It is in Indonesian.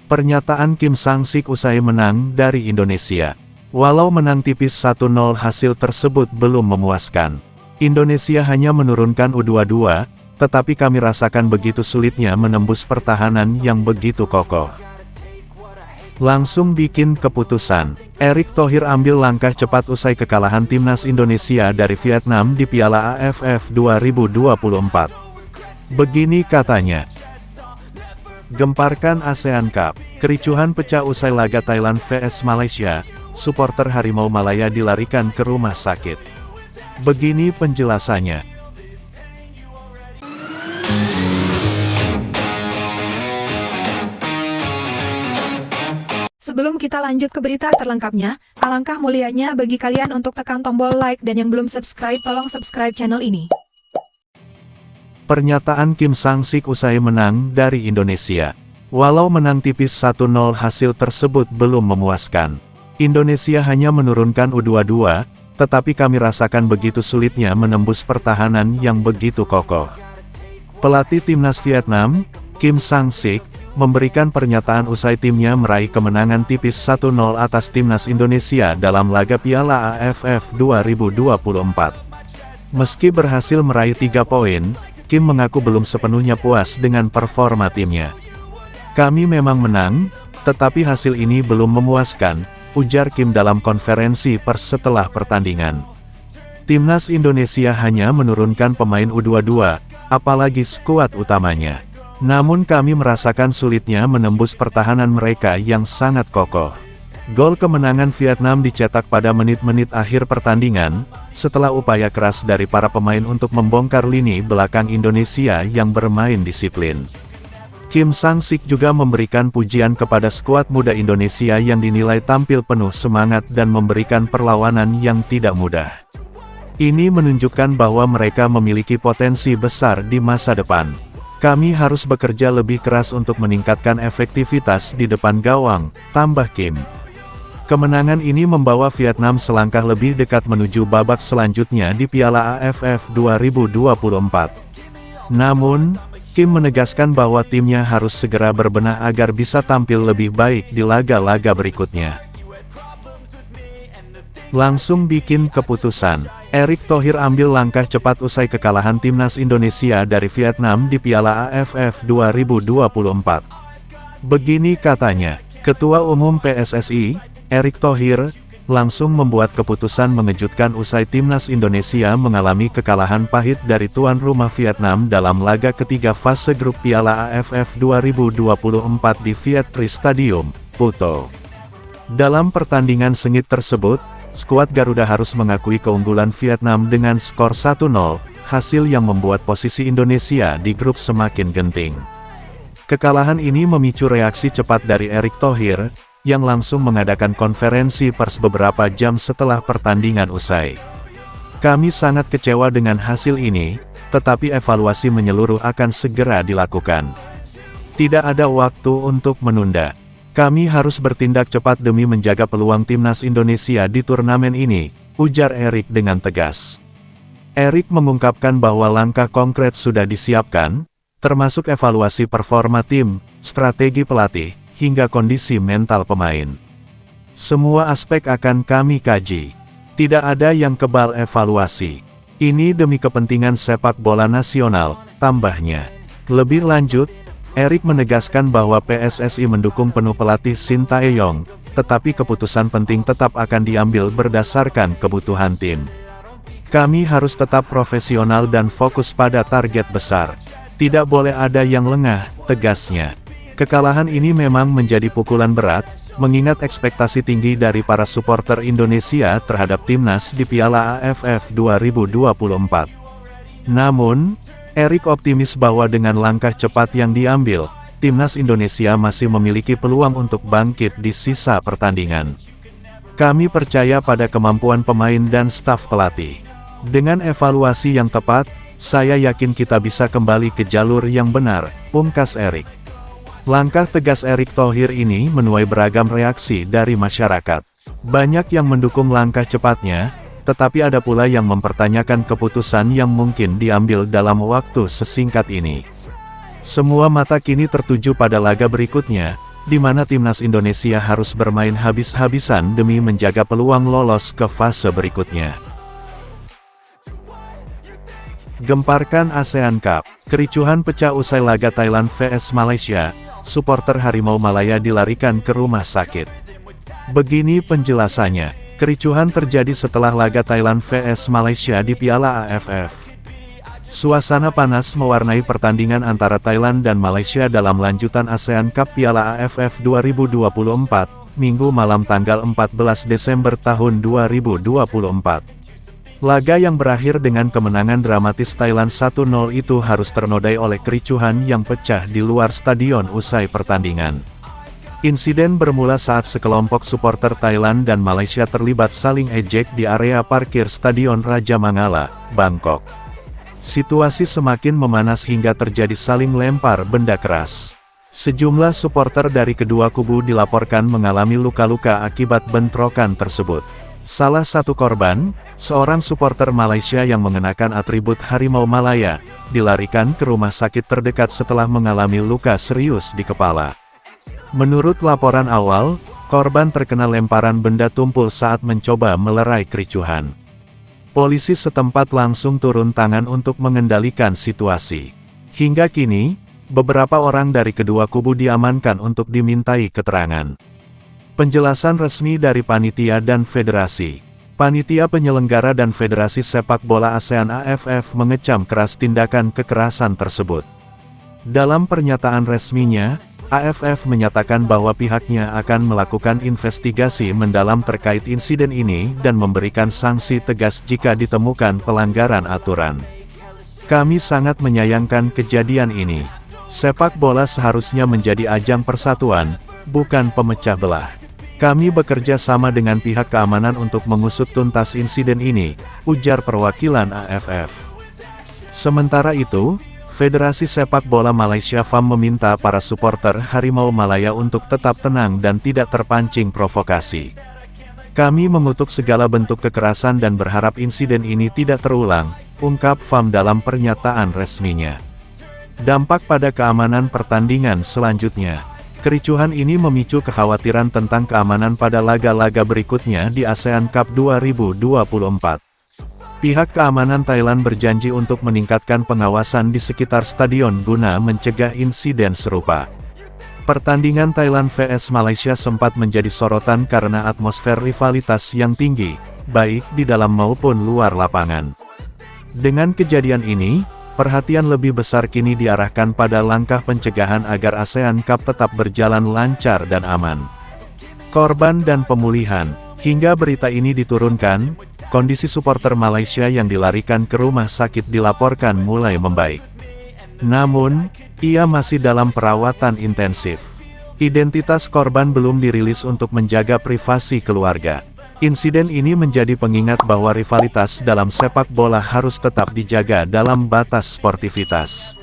Pernyataan Kim Sang-sik usai menang dari Indonesia. Walau menang tipis 1-0, hasil tersebut belum memuaskan. Indonesia hanya menurunkan U22, tetapi kami rasakan begitu sulitnya menembus pertahanan yang begitu kokoh. Langsung bikin keputusan. Erick Thohir ambil langkah cepat usai kekalahan timnas Indonesia dari Vietnam di Piala AFF 2024. Begini katanya. Gemparkan ASEAN Cup. Kericuhan pecah usai laga Thailand vs Malaysia. Supporter Harimau Malaya dilarikan ke rumah sakit. Begini penjelasannya. Sebelum kita lanjut ke berita terlengkapnya, alangkah mulianya bagi kalian untuk tekan tombol like dan yang belum subscribe tolong subscribe channel ini. Pernyataan Kim Sang-sik usai menang dari Indonesia. Walau menang tipis 1-0, hasil tersebut belum memuaskan. Indonesia hanya menurunkan U22, tetapi kami rasakan begitu sulitnya menembus pertahanan yang begitu kokoh. Pelatih timnas Vietnam, Kim Sang-sik, memberikan pernyataan usai timnya meraih kemenangan tipis 1-0 atas timnas Indonesia dalam laga Piala AFF 2024. Meski berhasil meraih 3 poin, Kim mengaku belum sepenuhnya puas dengan performa timnya. Kami memang menang, tetapi hasil ini belum memuaskan, ujar Kim dalam konferensi pers setelah pertandingan. Timnas Indonesia hanya menurunkan pemain U22, apalagi skuad utamanya. Namun kami merasakan sulitnya menembus pertahanan mereka yang sangat kokoh. Gol kemenangan Vietnam dicetak pada menit-menit akhir pertandingan, setelah upaya keras dari para pemain untuk membongkar lini belakang Indonesia yang bermain disiplin. Kim Sang-sik juga memberikan pujian kepada skuad muda Indonesia yang dinilai tampil penuh semangat dan memberikan perlawanan yang tidak mudah. Ini menunjukkan bahwa mereka memiliki potensi besar di masa depan. Kami harus bekerja lebih keras untuk meningkatkan efektivitas di depan gawang, tambah Kim. Kemenangan ini membawa Vietnam selangkah lebih dekat menuju babak selanjutnya di Piala AFF 2024. Namun, Kim menegaskan bahwa timnya harus segera berbenah agar bisa tampil lebih baik di laga-laga berikutnya. Langsung bikin keputusan. Erick Thohir ambil langkah cepat usai kekalahan timnas Indonesia dari Vietnam di Piala AFF 2024. Begini katanya, Ketua Umum PSSI, Erick Thohir, langsung membuat keputusan mengejutkan usai timnas Indonesia mengalami kekalahan pahit dari tuan rumah Vietnam dalam laga ketiga fase grup Piala AFF 2024 di Viet Tri Stadium, Puto. Dalam pertandingan sengit tersebut, skuad Garuda harus mengakui keunggulan Vietnam dengan skor 1-0, hasil yang membuat posisi Indonesia di grup semakin genting. Kekalahan ini memicu reaksi cepat dari Erick Thohir, yang langsung mengadakan konferensi pers beberapa jam setelah pertandingan usai. Kami sangat kecewa dengan hasil ini, tetapi evaluasi menyeluruh akan segera dilakukan. Tidak ada waktu untuk menunda. Kami harus bertindak cepat demi menjaga peluang timnas Indonesia di turnamen ini, ujar Erick dengan tegas. Erick mengungkapkan bahwa langkah konkret sudah disiapkan, termasuk evaluasi performa tim, strategi pelatih, hingga kondisi mental pemain. Semua aspek akan kami kaji. Tidak ada yang kebal evaluasi. Ini demi kepentingan sepak bola nasional, tambahnya. Lebih lanjut, Erick menegaskan bahwa PSSI mendukung penuh pelatih Shin Tae-yong, tetapi keputusan penting tetap akan diambil berdasarkan kebutuhan tim. Kami harus tetap profesional dan fokus pada target besar. Tidak boleh ada yang lengah, tegasnya. Kekalahan ini memang menjadi pukulan berat, mengingat ekspektasi tinggi dari para supporter Indonesia terhadap timnas di Piala AFF 2024. Namun, Erick optimis bahwa dengan langkah cepat yang diambil, timnas Indonesia masih memiliki peluang untuk bangkit di sisa pertandingan. Kami percaya pada kemampuan pemain dan staf pelatih. Dengan evaluasi yang tepat, saya yakin kita bisa kembali ke jalur yang benar, pungkas Erick. Langkah tegas Erick Thohir ini menuai beragam reaksi dari masyarakat. Banyak yang mendukung langkah cepatnya, tetapi ada pula yang mempertanyakan keputusan yang mungkin diambil dalam waktu sesingkat ini. Semua mata kini tertuju pada laga berikutnya, di mana timnas Indonesia harus bermain habis-habisan demi menjaga peluang lolos ke fase berikutnya. Gemparkan ASEAN Cup, kericuhan pecah usai laga Thailand vs Malaysia, supporter Harimau Malaya dilarikan ke rumah sakit. Begini penjelasannya, kericuhan terjadi setelah laga Thailand vs Malaysia di Piala AFF. Suasana panas mewarnai pertandingan antara Thailand dan Malaysia dalam lanjutan ASEAN Cup Piala AFF 2024, Minggu malam tanggal 14 Desember tahun 2024. Laga yang berakhir dengan kemenangan dramatis Thailand 1-0 itu harus ternodai oleh kericuhan yang pecah di luar stadion usai pertandingan. Insiden bermula saat sekelompok supporter Thailand dan Malaysia terlibat saling ejek di area parkir Stadion Raja Mangala, Bangkok. Situasi semakin memanas hingga terjadi saling lempar benda keras. Sejumlah supporter dari kedua kubu dilaporkan mengalami luka-luka akibat bentrokan tersebut. Salah satu korban, seorang supporter Malaysia yang mengenakan atribut Harimau Malaya, dilarikan ke rumah sakit terdekat setelah mengalami luka serius di kepala. Menurut laporan awal, korban terkena lemparan benda tumpul saat mencoba melerai kericuhan. Polisi setempat langsung turun tangan untuk mengendalikan situasi. Hingga kini, beberapa orang dari kedua kubu diamankan untuk dimintai keterangan. Penjelasan resmi dari panitia dan federasi. Panitia penyelenggara dan Federasi Sepak Bola ASEAN AFF mengecam keras tindakan kekerasan tersebut. Dalam pernyataan resminya, AFF menyatakan bahwa pihaknya akan melakukan investigasi mendalam terkait insiden ini dan memberikan sanksi tegas jika ditemukan pelanggaran aturan. Kami sangat menyayangkan kejadian ini. Sepak bola seharusnya menjadi ajang persatuan, bukan pemecah belah. Kami bekerja sama dengan pihak keamanan untuk mengusut tuntas insiden ini, ujar perwakilan AFF. Sementara itu, Federasi Sepak Bola Malaysia FAM meminta para supporter Harimau Malaya untuk tetap tenang dan tidak terpancing provokasi. Kami mengutuk segala bentuk kekerasan dan berharap insiden ini tidak terulang, ungkap FAM dalam pernyataan resminya. Dampak pada keamanan pertandingan selanjutnya. Kericuhan ini memicu kekhawatiran tentang keamanan pada laga-laga berikutnya di ASEAN Cup 2024. Pihak keamanan Thailand berjanji untuk meningkatkan pengawasan di sekitar stadion guna mencegah insiden serupa. Pertandingan Thailand vs Malaysia sempat menjadi sorotan karena atmosfer rivalitas yang tinggi, baik di dalam maupun luar lapangan. Dengan kejadian ini, perhatian lebih besar kini diarahkan pada langkah pencegahan agar ASEAN Cup tetap berjalan lancar dan aman. Korban dan pemulihan. Hingga berita ini diturunkan, kondisi supporter Malaysia yang dilarikan ke rumah sakit dilaporkan mulai membaik. Namun, ia masih dalam perawatan intensif. Identitas korban belum dirilis untuk menjaga privasi keluarga. Insiden ini menjadi pengingat bahwa rivalitas dalam sepak bola harus tetap dijaga dalam batas sportivitas.